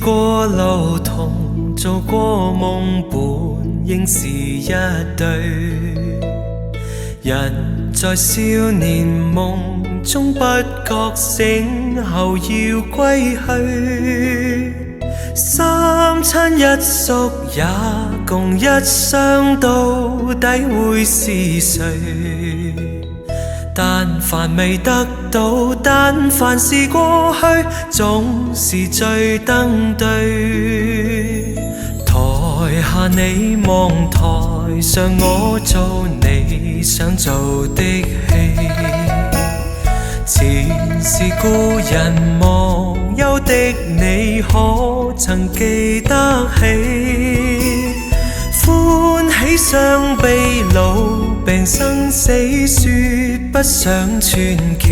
過路同做過夢，本應是一對。人在少年夢中不覺醒後要歸去，三親一宿也共一雙，到底會是誰？但凡未得到，但凡是過去，總是最登對。台下你望，台上我做你想做的戲。前是故人忘憂的你，可曾記得起？歡喜傷悲老病生死，說不上傳奇。